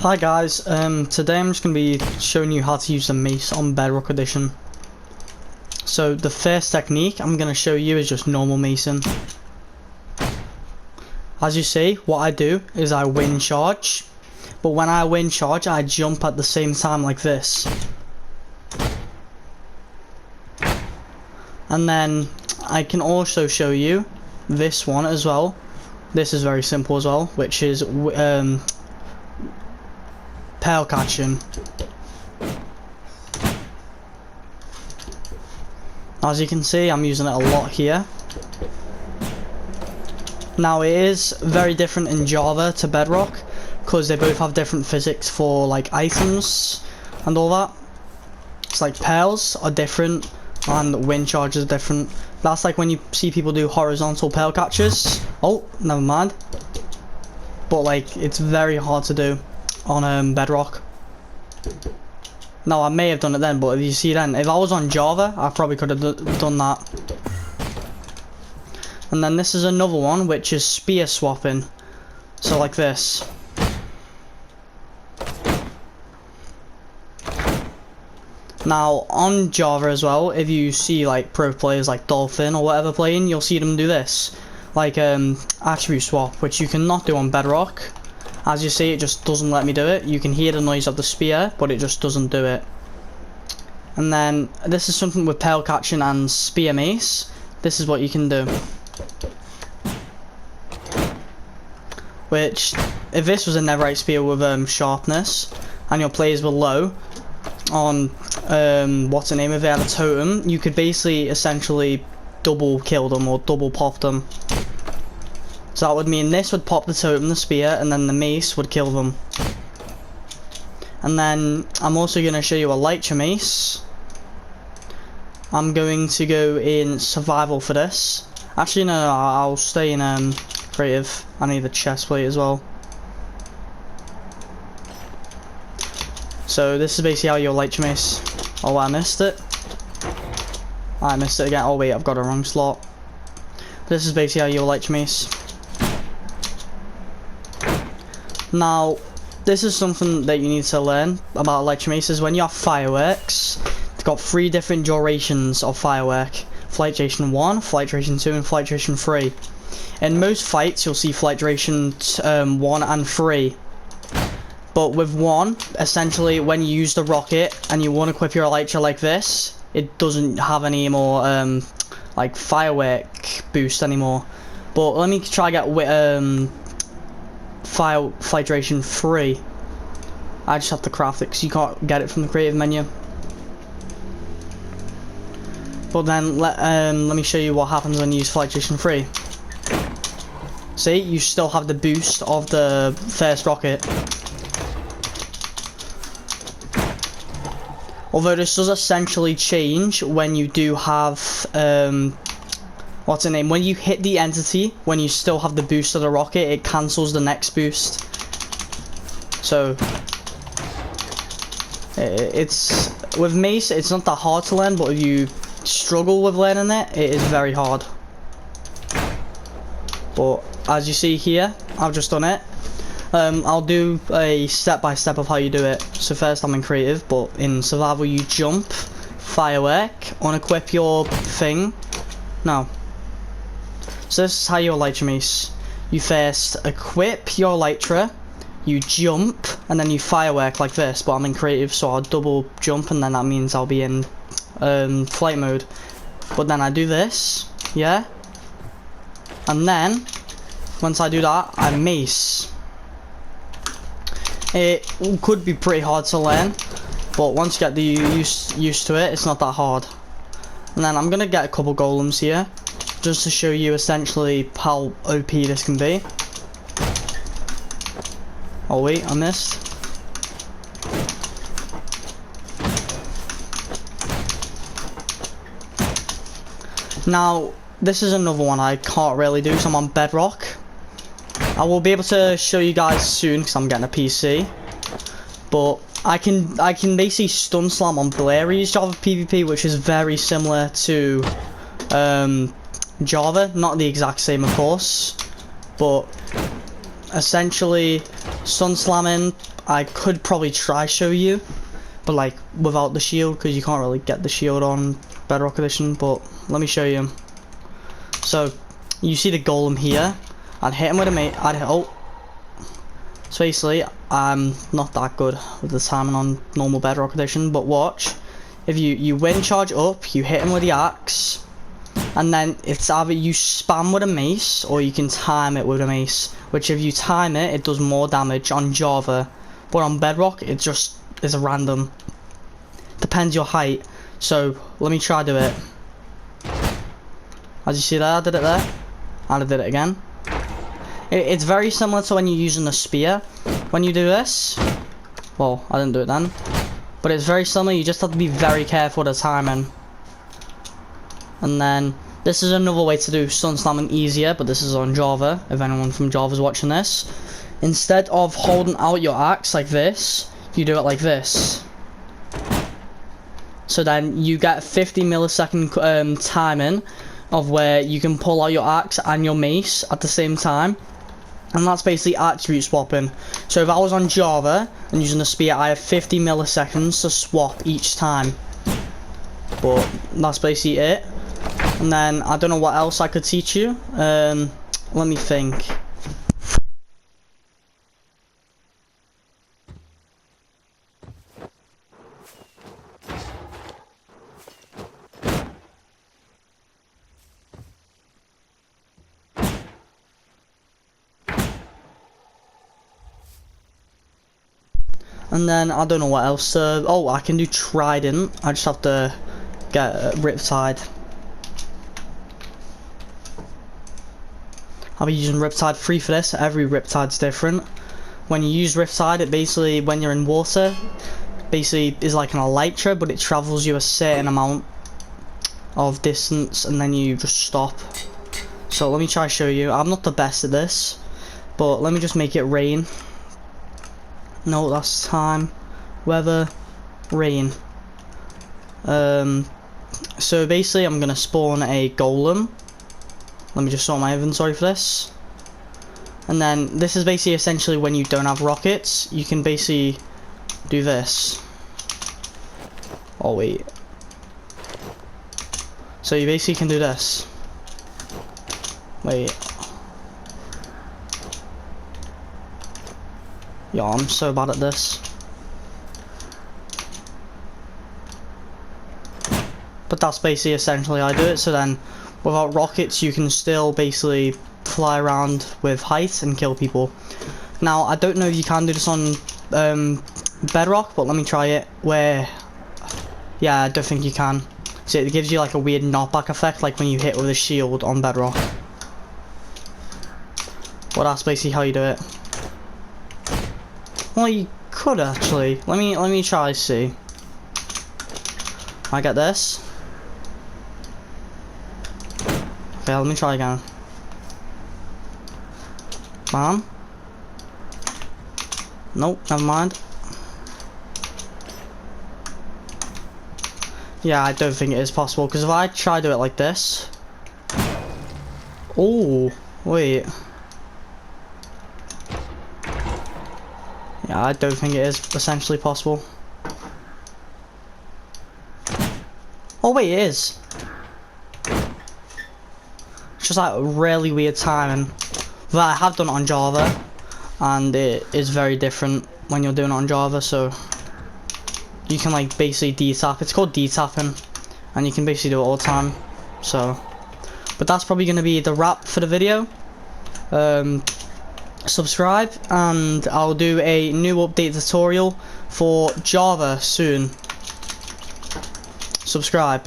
Hi guys, today I'm just going to be showing you how to use the Mace on Bedrock Edition. So the first technique I'm going to show you is just normal macing. As you see, what I do is I wind charge, but when I wind charge I jump at the same time like this. And then I can also show you this one as well. This is very simple as well, which is pearl catching. As you can see, I'm using it a lot here. Now it is very different in Java to Bedrock because they both have different physics for like items and all that. It's like pearls are different and wind charges are different. That's like when you see people do horizontal pearl catches. Oh, never mind. But like it's very hard to do on Bedrock. Now I may have done it then, but if you see then, if I was on Java, I probably could have done that. And then this is another one, which is spear swapping. So like this. Now on Java as well, if you see like pro players like Dolphin or whatever playing, you'll see them do this, like attribute swap, which you cannot do on Bedrock. As you see, it just doesn't let me do it. You can hear the noise of the spear, but it just doesn't do it. And then this is something with pearl catching and spear mace. This is what you can do. Which, if this was a netherite spear with sharpness, and your players were low on what's the name of it, at a totem, you could basically essentially double kill them or double pop them. So that would mean this would pop the totem, the spear, and then the mace would kill them. And then I'm also going to show you a Lytra mace. I'm going to go in survival for this. Actually no, I'll stay in creative. I need the chest plate as well. So this is basically how your Lytra mace. Oh, I missed it. I missed it again. Oh wait, I've got a wrong slot. This is basically how your Lytra mace. Now, this is something that you need to learn about Lytra mace is when you have fireworks, it's got 3 different durations of firework. Flight duration 1, flight duration 2, and flight duration 3. In most fights, you'll see flight duration 1 and 3. But with 1, essentially, when you use the rocket and you want to equip your Elytra like this, it doesn't have any more like firework boost anymore. But let me try to get flight duration 3. I just have to craft it because you can't get it from the creative menu. But then let me show you what happens when you use flight duration 3. See, you still have the boost of the first rocket. Although this does essentially change when you do have what's the name? When you hit the entity, when you still have the boost of the rocket, it cancels the next boost. So it's with Mace, it's not that hard to learn, but if you struggle with learning it, it is very hard. But as you see here, I've just done it. I'll do a step-by-step of how you do it. So first I'm in creative, but in survival you jump, firework, unequip your thing. No. So this is how you Elytra mace. You first equip your Elytra, you jump, and then you firework like this. But I'm in creative, so I'll double jump, and then that means I'll be in flight mode. But then I do this, yeah? And then, once I do that, I mace. It could be pretty hard to learn, but once you get the used to it, it's not that hard. And then I'm gonna get a couple golems here, just to show you essentially how OP this can be. Oh wait, I missed. Now, this is another one I can't really do, so I'm on Bedrock. I will be able to show you guys soon because I'm getting a PC. But I can basically stun slam on Blairy's Java PvP, which is very similar to Java, not the exact same of course, but essentially sun slamming, I could probably try show you, but like without the shield, because you can't really get the shield on Bedrock Edition, but let me show you. So you see the golem here, I'd hit him with a mate, so basically I'm not that good with the timing on normal Bedrock Edition, but watch, if you wind charge up, you hit him with the axe, and then it's either you spam with a mace or you can time it with a mace, which if you time it, it does more damage on Java, but on Bedrock it just is a random, depends your height. So let me try do it. As you see there, I did it there, and I did it again. It's very similar to when you're using a spear. When you do this, well, I didn't do it then, but it's very similar. You just have to be very careful with the timing. And then this is another way to do sun slamming easier, but this is on Java, if anyone from Java is watching this. Instead of holding out your axe like this, you do it like this. So then you get 50 millisecond timing of where you can pull out your axe and your mace at the same time. And that's basically attribute swapping. So if I was on Java and using a spear, I have 50 milliseconds to swap each time. But that's basically it. And then I don't know what else I could teach you. Let me think. And then I don't know what else. Oh, I can do Trident. I just have to get Riptide. I'll be using Riptide 3 for this. Every Riptide's different. When you use Riptide, it basically, when you're in water, basically is like an elytra, but it travels you a certain amount of distance, and then you just stop. So let me try to show you. I'm not the best at this, but let me just make it rain. No, that's time, weather, rain. So basically I'm gonna spawn a golem. Let me just sort my inventory for this. And then this is basically essentially when you don't have rockets, you can basically do this. Oh wait. So you basically can do this. Wait. Yo, I'm so bad at this. But that's basically essentially how I do it. So then, without rockets, you can still basically fly around with height and kill people. Now, I don't know if you can do this on Bedrock, but let me try it. Where, yeah, I don't think you can. So it gives you like a weird knockback effect, like when you hit with a shield on Bedrock. Well, that's basically how you do it. Well, you could actually. Let me try see. I get this. Okay, let me try again. Bam. Nope, never mind. Yeah, I don't think it is possible, because if I try to do it like this. Oh, wait. Yeah, I don't think it is essentially possible. Oh wait, it is. It's just like really weird timing. But I have done it on Java, and it is very different when you're doing it on Java. So you can like basically D-tap. It's called D-tapping, and you can basically do it all the time. So, but that's probably going to be the wrap for the video. Subscribe, and I'll do a new update tutorial for Java soon. Subscribe.